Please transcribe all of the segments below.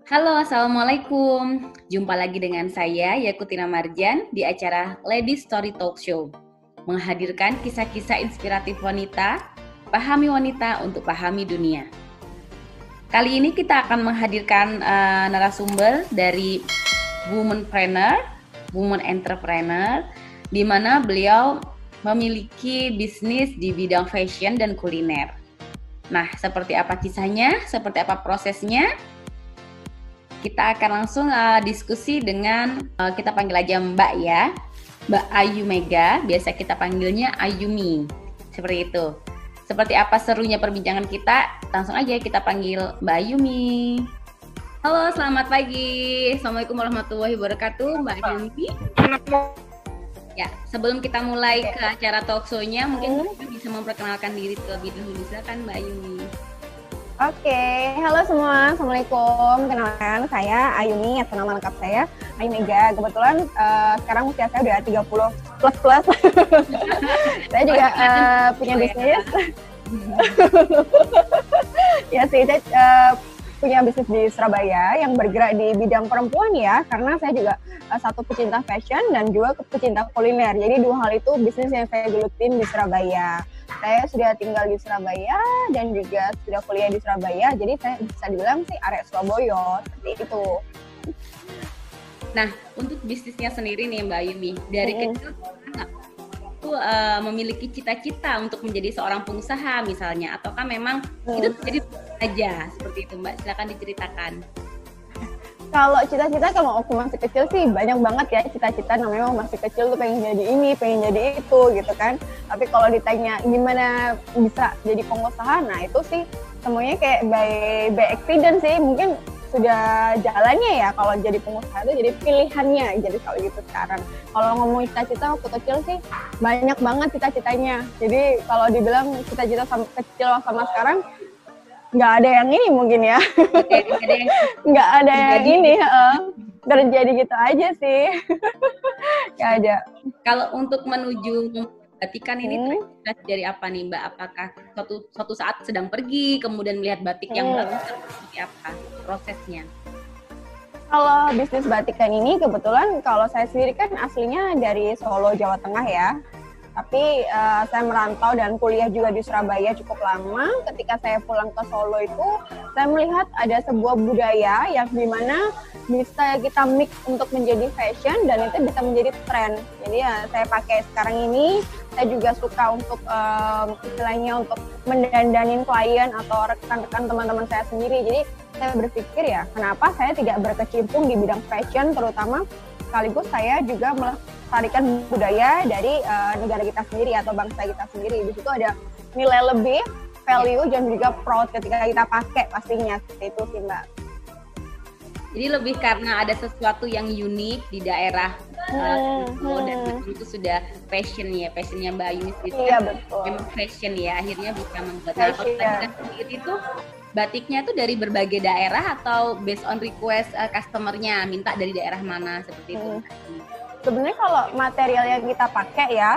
Halo, Assalamualaikum. Jumpa lagi dengan saya, Yakutina Marjan, di acara Lady Story Talk Show. Menghadirkan kisah-kisah inspiratif wanita, pahami wanita untuk pahami dunia. Kali ini kita akan menghadirkan narasumber dari womanpreneur, woman entrepreneur, di mana beliau memiliki bisnis di bidang fashion dan kuliner. Nah, seperti apa kisahnya, seperti apa prosesnya? Kita akan langsung diskusi dengan, kita panggil aja Mbak ya, Mbak Ayu Mega, biasa kita panggilnya Ayumi, seperti itu. Seperti apa serunya perbincangan kita, langsung aja kita panggil Mbak Ayumi. Halo, selamat pagi. Assalamualaikum warahmatullahi wabarakatuh, Mbak Ayumi. Ya, sebelum kita mulai ke acara talk show-nya, mungkin kita bisa memperkenalkan diri terlebih dahulu. Silakan Mbak Ayumi. Oke, halo semua, Assalamualaikum. Kenalkan, saya Ayumi, atau nama lengkap saya Ayu Mega. Kebetulan sekarang usia saya udah 30 plus. Saya juga punya bisnis. Ya sih, saya punya bisnis di Surabaya yang bergerak di bidang perempuan ya, karena saya juga satu pecinta fashion dan juga pecinta kuliner. Jadi dua hal itu bisnis yang saya gelutin di Surabaya. Saya sudah tinggal di Surabaya dan juga sudah kuliah di Surabaya, jadi saya bisa dibilang sih arek Surabaya, seperti itu. Nah, untuk bisnisnya sendiri nih Mbak Ayumi, dari kecil itu memiliki cita-cita untuk menjadi seorang pengusaha misalnya, ataukah memang itu jadi aja seperti itu Mbak? Silakan diceritakan. Kalau cita-cita kalau aku masih kecil sih banyak banget ya cita-cita, namanya masih kecil tuh pengen jadi ini, pengen jadi itu gitu kan. Tapi kalau ditanya gimana bisa jadi pengusaha, nah itu sih semuanya kayak by accident sih. Mungkin sudah jalannya ya kalau jadi pengusaha itu jadi pilihannya. Jadi kalau gitu sekarang. Kalau ngomong cita-cita waktu kecil sih banyak banget cita-citanya. Jadi kalau dibilang cita-cita sama kecil sama sekarang nggak ada yang ini mungkin ya. Nggak ada yang ini, terjadi gitu aja sih. Nggak ada. Kalau untuk menuju batikan ini terinspirasi dari apa nih Mbak? Apakah suatu saat sedang pergi kemudian melihat batik yang bagus, seperti apa prosesnya? Kalau bisnis batikan ini kebetulan kalau saya sendiri kan aslinya dari Solo, Jawa Tengah ya. Tapi saya merantau dan kuliah juga di Surabaya cukup lama. Ketika saya pulang ke Solo itu, saya melihat ada sebuah budaya yang dimana bisa kita mix untuk menjadi fashion dan itu bisa menjadi tren. Jadi ya saya pakai sekarang ini. Saya juga suka untuk istilahnya untuk mendandanin klien atau rekan-rekan teman-teman saya sendiri. Jadi saya berpikir ya, kenapa saya tidak berkecimpung di bidang fashion terutama, sekaligus saya juga melestarikan budaya dari negara kita sendiri atau bangsa kita sendiri. Di situ ada nilai lebih, value dan juga proud ketika kita pakai pastinya, seperti itu sih Mbak. Jadi lebih karena ada sesuatu yang unik di daerah dan itu sudah passionnya Mbak Ayumi sendiri. Iya betul. Memang fashion ya, akhirnya bisa membuat. Nah, kalau tadi sendiri itu batiknya itu dari berbagai daerah atau based on request customer-nya minta dari daerah mana seperti itu? Sebenarnya kalau material yang kita pakai ya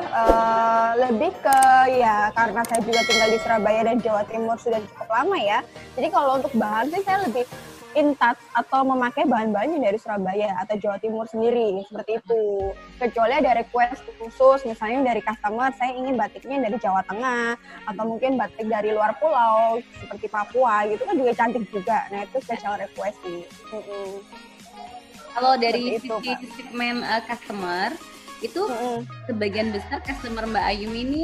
lebih ke ya karena saya juga tinggal di Surabaya dan Jawa Timur sudah cukup lama ya. Jadi kalau untuk bahan sih saya lebih in touch atau memakai bahan-bahan yang dari Surabaya atau Jawa Timur sendiri seperti itu. Kecuali ada request khusus misalnya dari customer saya ingin batiknya dari Jawa Tengah atau mungkin batik dari luar pulau seperti Papua gitu kan juga cantik juga. Nah itu special request sih. Kalau dari sisi segmen customer itu sebagian besar customer Mbak Ayumi ini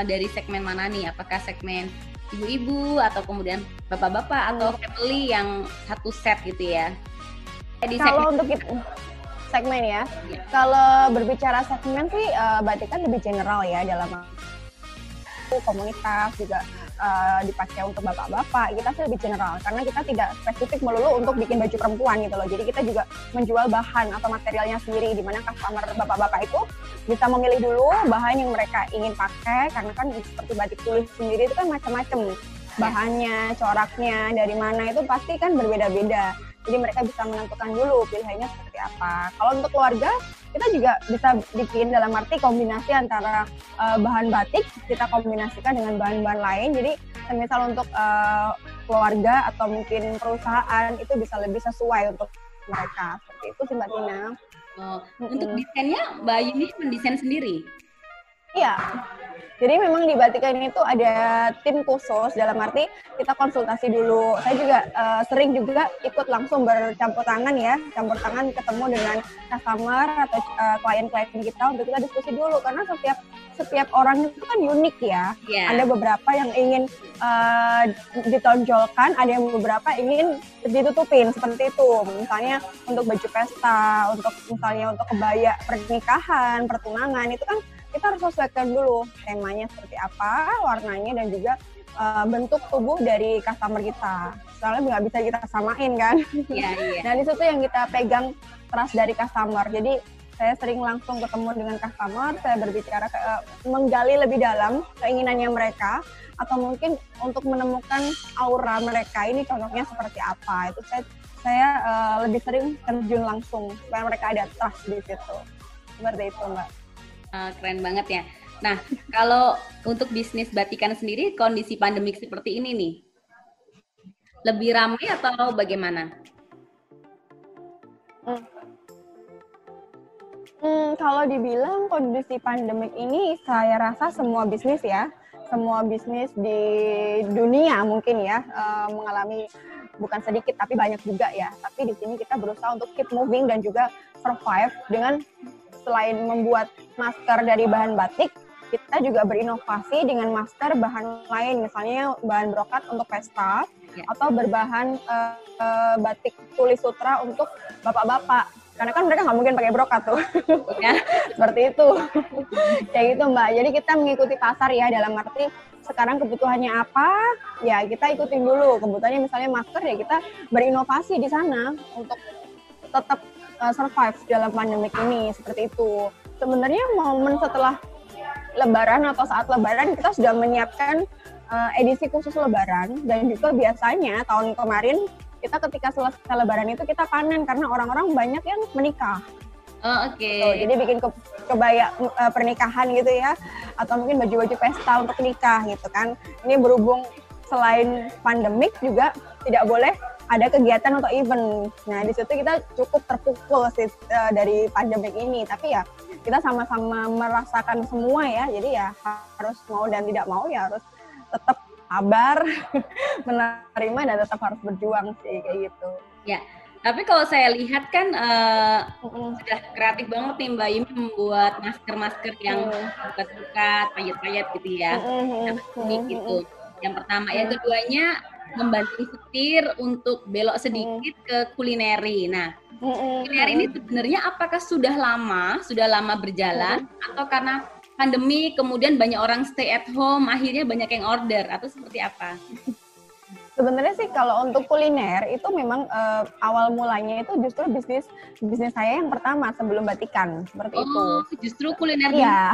dari segmen mana nih? Apakah segmen ibu-ibu atau kemudian bapak-bapak atau family yang satu set gitu ya? Kalau untuk segmen ya, kalau berbicara segmen sih batikan lebih general ya dalam komunitas juga dipakai untuk bapak-bapak, kita sih lebih general karena kita tidak spesifik melulu untuk bikin baju perempuan gitu loh. Jadi kita juga menjual bahan atau materialnya sendiri di mana customer bapak-bapak itu bisa memilih dulu bahan yang mereka ingin pakai karena kan seperti batik tulis sendiri itu kan macam-macam bahannya, coraknya dari mana itu pasti kan berbeda-beda. Jadi mereka bisa menentukan dulu pilihannya seperti apa. Kalau untuk keluarga, kita juga bisa bikin dalam arti kombinasi antara bahan batik, kita kombinasikan dengan bahan-bahan lain. Jadi Misal untuk keluarga atau mungkin perusahaan itu bisa lebih sesuai untuk mereka. Seperti itu sih Mbak Tina. Untuk desainnya Mbak Yuni mendesain sendiri? Iya. Jadi memang di Batika ini tuh ada tim khusus, dalam arti kita konsultasi dulu. Saya juga sering juga ikut langsung bercampur tangan ya, campur tangan ketemu dengan customer atau klien-klien kita untuk kita diskusi dulu, karena setiap orang itu kan unik ya. Yeah. Ada beberapa yang ingin ditonjolkan, ada yang beberapa ingin ditutupin seperti itu. Misalnya untuk baju pesta, misalnya untuk kebaya pernikahan, pertunangan, itu kan kita harus sesuaikan dulu temanya seperti apa, warnanya, dan juga bentuk tubuh dari customer kita. Soalnya nggak bisa kita samain kan. Yeah. Nah, di situ yang kita pegang trust dari customer. Jadi saya sering langsung ketemu dengan customer, saya berbicara, menggali lebih dalam keinginannya mereka, atau mungkin untuk menemukan aura mereka ini cocoknya seperti apa. Itu saya lebih sering terjun langsung supaya mereka ada trust di situ. Seperti itu, Mbak. Keren banget ya. Nah, kalau untuk bisnis batikan sendiri, kondisi pandemik seperti ini nih, lebih ramai atau bagaimana? Kalau dibilang kondisi pandemik ini, saya rasa semua bisnis di dunia mungkin ya mengalami, bukan sedikit tapi banyak juga ya. Tapi di sini kita berusaha untuk keep moving dan juga survive dengan, selain membuat masker dari bahan batik, kita juga berinovasi dengan masker bahan lain, misalnya bahan brokat untuk pesta, atau berbahan batik tulis sutra untuk bapak-bapak. Karena kan mereka nggak mungkin pakai brokat tuh. Ya. Seperti itu. Kayak gitu Mbak. Jadi kita mengikuti pasar ya, dalam arti sekarang kebutuhannya apa, ya kita ikutin dulu. Kebutuhannya misalnya masker, ya kita berinovasi di sana untuk tetap survive dalam pandemik ini, seperti itu. Sebenarnya momen setelah Lebaran atau saat Lebaran kita sudah menyiapkan edisi khusus Lebaran, dan juga biasanya tahun kemarin kita ketika selesai Lebaran itu kita panen karena orang-orang banyak yang menikah. Oke. Jadi bikin kebaya pernikahan gitu ya, atau mungkin baju-baju pesta untuk nikah gitu kan. Ini berhubung selain pandemik juga tidak boleh ada kegiatan atau event. Nah, di situ kita cukup terpukul sih dari pandemik ini. Tapi ya kita sama-sama merasakan semua ya. Jadi ya harus mau dan tidak mau ya harus tetap sabar, menerima, dan tetap harus berjuang sih, kayak gitu. Ya, tapi kalau saya lihat kan sudah kreatif banget nih Mbak Yumi membuat masker-masker yang bukat-bukat, payet-payet gitu ya. Unik gitu. Yang pertama, yang keduanya membantu setir untuk belok sedikit ke kulineri. Nah, kulineri ini sebenarnya apakah sudah lama berjalan atau karena pandemi kemudian banyak orang stay at home akhirnya banyak yang order, atau seperti apa? Sebenarnya sih kalau untuk kuliner itu memang awal mulanya itu justru bisnis saya yang pertama sebelum batikan, seperti itu. Justru kuliner dulu? Iya,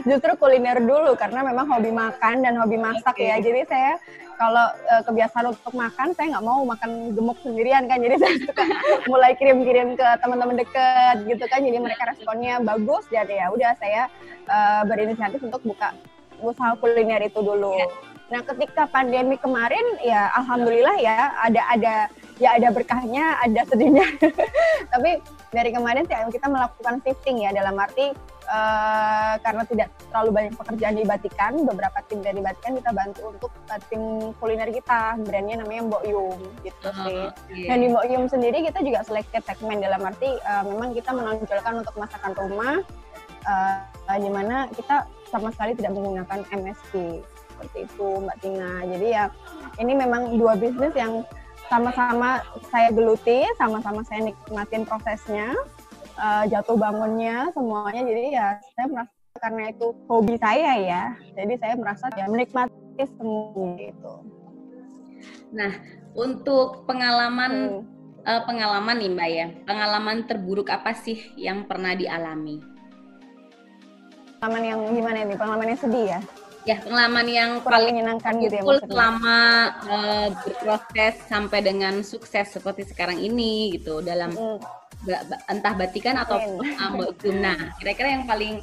justru kuliner dulu karena memang hobi makan dan hobi masak ya. Jadi saya kalau kebiasaan untuk makan, saya nggak mau makan gemuk sendirian kan. Jadi saya suka mulai kirim-kirim ke teman-teman dekat gitu kan. Jadi mereka responnya bagus, jadi ya udah saya berinisiatif untuk buka usaha kuliner itu dulu. Nah, ketika pandemi kemarin ya alhamdulillah ya ada berkahnya, ada sedihnya. Tapi dari kemarin kita melakukan shifting ya, dalam arti karena tidak terlalu banyak pekerjaan di Batikan, beberapa tim dari Batikan kita bantu untuk tim kuliner kita, brandnya namanya Mbok Yum gitu sih. Dan di Mbok Yum sendiri kita juga selected segmen, dalam arti memang kita menonjolkan untuk masakan rumah, di mana kita sama sekali tidak menggunakan MSG. Seperti itu Mbak Tina. Jadi ya ini memang dua bisnis yang sama-sama saya geluti, sama-sama saya nikmatin prosesnya, jatuh bangunnya, semuanya. Jadi ya saya merasa karena itu hobi saya ya, jadi saya merasa ya menikmati semuanya itu. Nah, untuk pengalaman nih Mbak ya, pengalaman terburuk apa sih yang pernah dialami? Pengalaman yang gimana nih? Pengalaman yang sedih ya? Ya, pengalaman yang paling menyenangkan gitu ya maksudnya. Selama berproses sampai dengan sukses seperti sekarang ini gitu, dalam entah Batikan atau Mbok Yum. Nah, kira-kira yang paling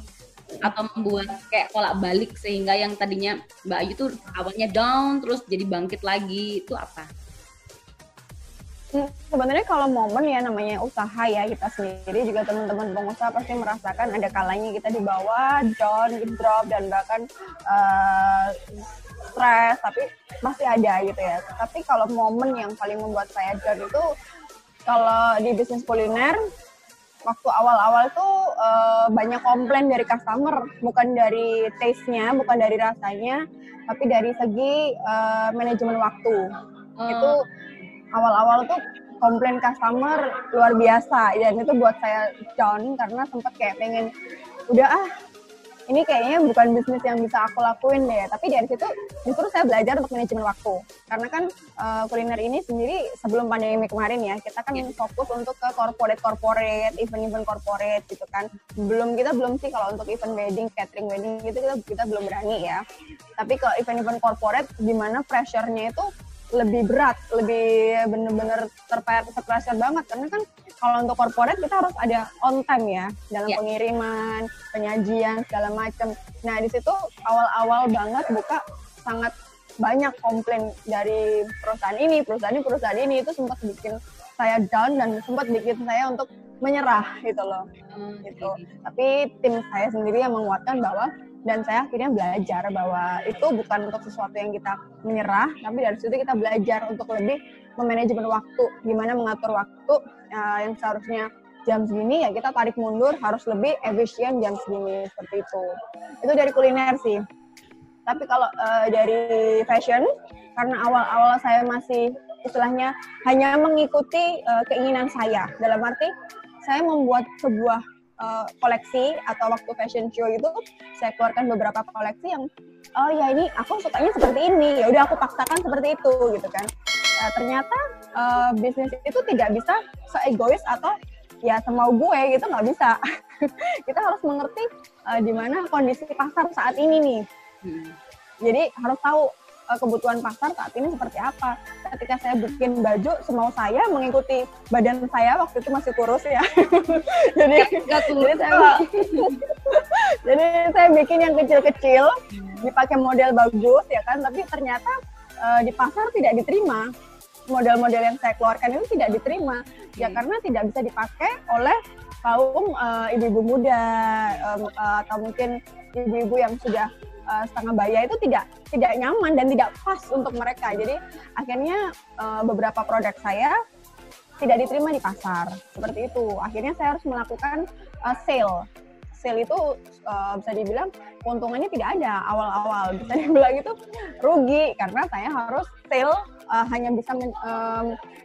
atau membuat kayak kolak balik sehingga yang tadinya Mbak Ayu tuh awalnya down terus jadi bangkit lagi, itu apa? Sebenarnya kalau momen ya namanya usaha ya, kita sendiri juga teman-teman pengusaha pasti merasakan ada kalanya kita di bawah, down, drop, dan bahkan stres, tapi masih ada gitu ya. Tapi kalau momen yang paling membuat saya down itu kalau di bisnis kuliner, waktu awal-awal tuh banyak komplain dari customer, bukan dari taste-nya, bukan dari rasanya, tapi dari segi manajemen waktu. Itu awal-awal tuh komplain customer luar biasa, dan itu buat saya down karena sempat kayak pengen udah ini kayaknya bukan bisnis yang bisa aku lakuin deh. Tapi dari situ justru saya belajar untuk manajemen waktu, karena kan kuliner ini sendiri sebelum pandemi kemarin ya, kita kan fokus untuk ke corporate, event-event corporate gitu kan. Kita belum sih kalau untuk event wedding, catering wedding gitu kita belum berani ya. Tapi kalau event-event corporate di mana pressure-nya itu lebih berat, lebih bener-bener terpressure banget, karena kan kalau untuk corporate kita harus ada on time ya dalam pengiriman, penyajian segala macam. Nah di situ awal-awal banget buka sangat banyak komplain dari perusahaan ini itu sempat bikin saya down dan sempat bikin saya untuk menyerah gitu loh. Gitu. Tapi tim saya sendiri yang menguatkan bahwa, dan saya akhirnya belajar bahwa itu bukan untuk sesuatu yang kita menyerah, tapi dari situ kita belajar untuk lebih memanajemen waktu, gimana mengatur waktu yang seharusnya jam segini ya kita tarik mundur, harus lebih efisien jam segini, seperti itu. Itu dari kuliner sih. Tapi kalau dari fashion, karena awal-awal saya masih istilahnya hanya mengikuti keinginan saya, dalam arti saya membuat sebuah koleksi atau waktu fashion show itu saya keluarkan beberapa koleksi yang ini aku sukanya seperti ini, ya udah aku paksakan seperti itu gitu kan. Ternyata bisnis itu tidak bisa se-egois atau ya semau gue gitu, nggak bisa. Kita harus mengerti di mana kondisi pasar saat ini nih. Jadi harus tahu kebutuhan pasar saat ini seperti apa. Ketika saya bikin baju semau saya, mengikuti badan saya waktu itu masih kurus ya. Jadi saya bikin yang kecil-kecil, dipakai model bagus ya kan, tapi ternyata di pasar tidak diterima. Model-model yang saya keluarkan itu tidak diterima, ya karena tidak bisa dipakai oleh kaum ibu-ibu muda atau mungkin ibu-ibu yang sudah setengah baya, itu tidak nyaman dan tidak pas untuk mereka. Jadi akhirnya beberapa produk saya tidak diterima di pasar seperti itu. Akhirnya saya harus melakukan sale itu bisa dibilang keuntungannya tidak ada awal-awal, bisa dibilang itu rugi karena saya harus sale hanya bisa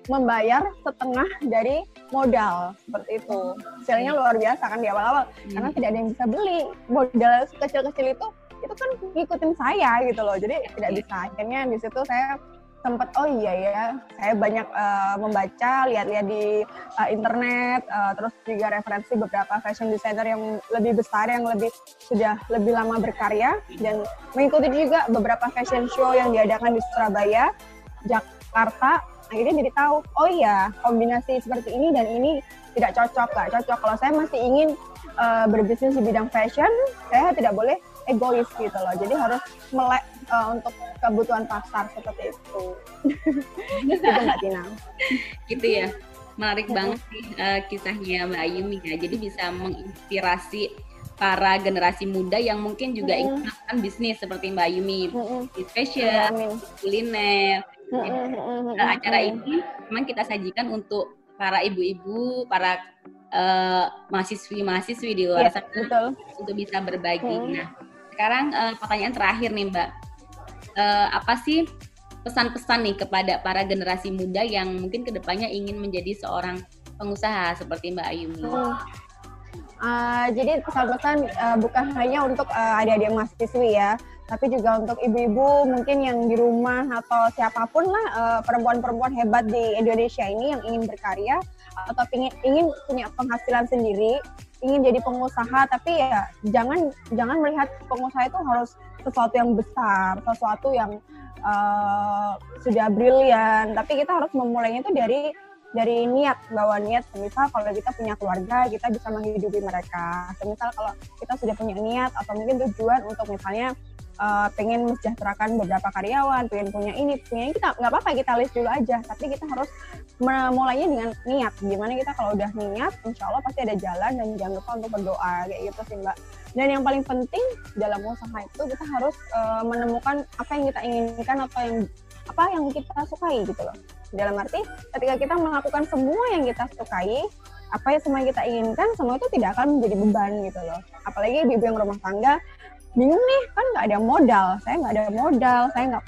membayar setengah dari modal, seperti itu. Sale-nya luar biasa kan di awal-awal karena tidak ada yang bisa beli. Modal kecil-kecil itu kan ngikutin saya gitu loh, jadi tidak bisa. Akhirnya di situ saya sempat saya banyak membaca, lihat-lihat di internet, terus juga referensi beberapa fashion designer yang lebih besar, yang sudah lebih lama berkarya, dan mengikuti juga beberapa fashion show yang diadakan di Surabaya, Jakarta. Akhirnya jadi tahu, kombinasi seperti ini dan ini tidak cocok, Kalau saya masih ingin berbisnis di bidang fashion, saya tidak boleh egois gitu loh. Jadi harus melek untuk kebutuhan pasar seperti itu. Gitu Mbak Tina. Gitu ya. Menarik banget sih kisahnya Mbak Ayumi ya. Jadi bisa menginspirasi para generasi muda yang mungkin juga ingin melakukan bisnis seperti Mbak Ayumi, bisnis fashion, kuliner. Acara ini memang kita sajikan untuk para ibu-ibu, para mahasiswi di luar sana untuk bisa berbagi. Nah, sekarang pertanyaan terakhir nih Mbak, apa sih pesan-pesan nih kepada para generasi muda yang mungkin kedepannya ingin menjadi seorang pengusaha seperti Mbak Ayumi? Jadi pesan-pesan bukan hanya untuk adik-adik mahasiswi ya, tapi juga untuk ibu-ibu mungkin yang di rumah atau siapapun lah, perempuan-perempuan hebat di Indonesia ini yang ingin berkarya atau ingin punya penghasilan sendiri, ingin jadi pengusaha, tapi ya jangan melihat pengusaha itu harus sesuatu yang besar, sesuatu yang sudah brilian, tapi kita harus memulainya itu dari dari niat, bahwa niat misal kalau kita punya keluarga kita bisa menghidupi mereka, atau misal kalau kita sudah punya niat atau mungkin tujuan untuk misalnya pengen mensejahterakan beberapa karyawan, pengen punya ini, kita nggak apa-apa, kita list dulu aja, tapi kita harus memulainya dengan niat. Gimana kita kalau udah niat, insya Allah pasti ada jalan, dan jangan lupa untuk berdoa, kayak gitu sih Mbak. Dan yang paling penting dalam usaha itu kita harus menemukan apa yang kita inginkan atau apa yang kita sukai gitu loh. Dalam arti ketika kita melakukan semua yang kita sukai, apa yang semua yang kita inginkan, semua itu tidak akan menjadi beban gitu loh. Apalagi ibu-ibu yang rumah tangga bingung nih, kan nggak ada modal, saya nggak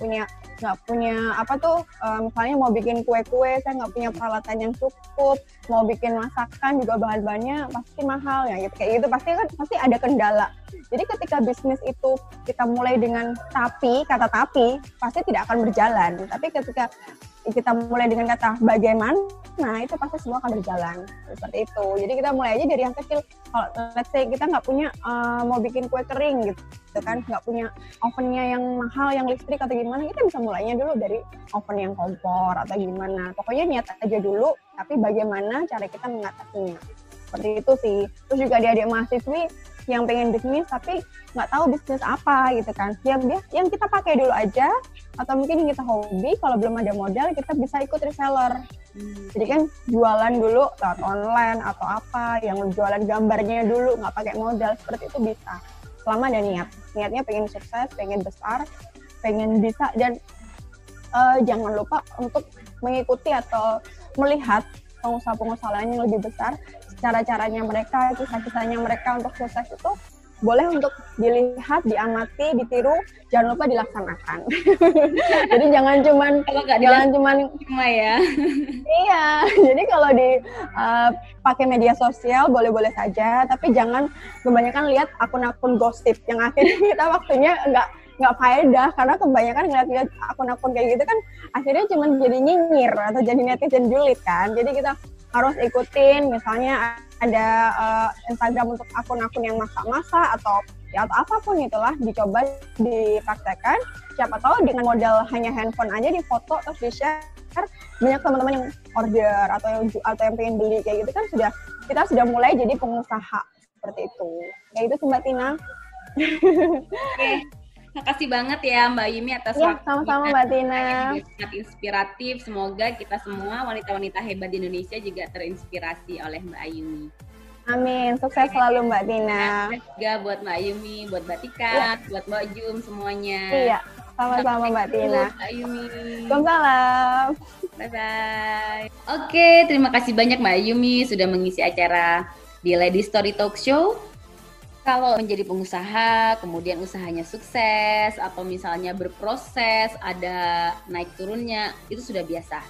punya apa tuh, misalnya mau bikin kue-kue, saya nggak punya peralatan yang cukup, mau bikin masakan juga bahan-bahannya pasti mahal ya, gitu kayak gitu pasti ada kendala. Jadi ketika bisnis itu kita mulai dengan kata tapi pasti tidak akan berjalan, tapi ketika kita mulai dengan kata bagaimana, nah itu pasti semua akan berjalan seperti itu. Jadi kita mulai aja dari yang kecil. Kalau let's say kita nggak punya mau bikin kue kering gitu kan, nggak punya ovennya yang mahal, yang listrik atau gimana, kita bisa mulainya dulu dari oven yang kompor atau gimana. Pokoknya niat aja dulu, tapi bagaimana cara kita mengatasinya. Seperti itu sih. Terus juga adik-adik mahasiswi yang pengen bisnis tapi nggak tahu bisnis apa gitu kan, yang kita pakai dulu aja, atau mungkin yang kita hobi, kalau belum ada modal kita bisa ikut reseller. Jadi kan jualan dulu lewat online atau apa, yang jualan gambarnya dulu nggak pakai modal, seperti itu bisa, selama ada niatnya pengen sukses, pengen besar, pengen bisa. Dan jangan lupa untuk mengikuti atau melihat pengusaha-pengusaha lain yang lebih besar, cara-caranya mereka, kisah-kisahnya mereka untuk sukses itu boleh untuk dilihat, diamati, ditiru, jangan lupa dilaksanakan. Jadi jangan cuman ya. Iya, jadi kalau pakai media sosial boleh-boleh saja, tapi jangan kebanyakan lihat akun-akun gosip yang akhirnya kita waktunya nggak faedah, karena kebanyakan ngeliat akun-akun kayak gitu kan akhirnya cuma jadi nyinyir atau jadi netizen julid kan. Jadi kita harus ikutin, misalnya ada Instagram untuk akun-akun yang masak-masak atau apapun itulah, dicoba dipraktekkan. Siapa tahu dengan modal hanya handphone aja, di foto terus di-share, banyak teman-teman yang order atau yang pengen beli kayak gitu kan, kita sudah mulai jadi pengusaha seperti itu. Kayak itu Mbak Tina. Oke. Makasih banget ya Mbak Yumi atas waktunya. Sama-sama Mbak Tina. Sangat inspiratif. Semoga kita semua wanita-wanita hebat di Indonesia juga terinspirasi oleh Mbak Yumi. Amin. Sukses selalu Mbak Tina. Juga buat Mbak Yumi, buat Mbak Tika, buat Mbak Jum semuanya. Iya, sama-sama Mbak Tina. Mbak Yumi. Waalaikumsalam. Bye-bye. Oke, terima kasih banyak Mbak Yumi sudah mengisi acara di Lady Story Talk Show. Kalau menjadi pengusaha, kemudian usahanya sukses, atau misalnya berproses, ada naik turunnya, itu sudah biasa.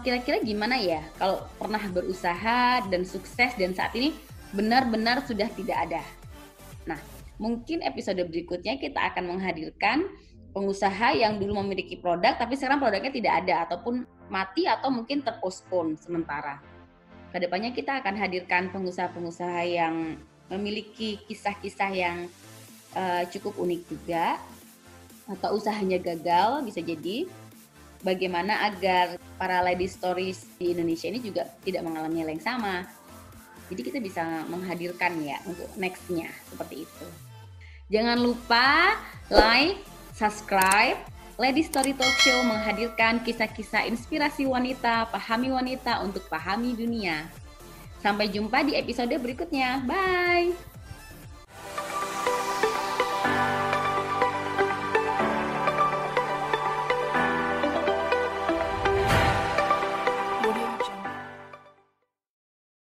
Kira-kira gimana ya kalau pernah berusaha dan sukses dan saat ini benar-benar sudah tidak ada? Nah, mungkin episode berikutnya kita akan menghadirkan pengusaha yang dulu memiliki produk, tapi sekarang produknya tidak ada, ataupun mati, atau mungkin terpospon sementara. Kedepannya kita akan hadirkan pengusaha-pengusaha yang memiliki kisah-kisah yang cukup unik juga, atau usahanya gagal bisa jadi. Bagaimana agar para lady stories di Indonesia ini juga tidak mengalami hal yang sama. Jadi kita bisa menghadirkan ya untuk next-nya seperti itu. Jangan lupa like, subscribe. Lady Story Talk Show menghadirkan kisah-kisah inspirasi wanita, pahami wanita untuk pahami dunia. Sampai jumpa di episode berikutnya. Bye!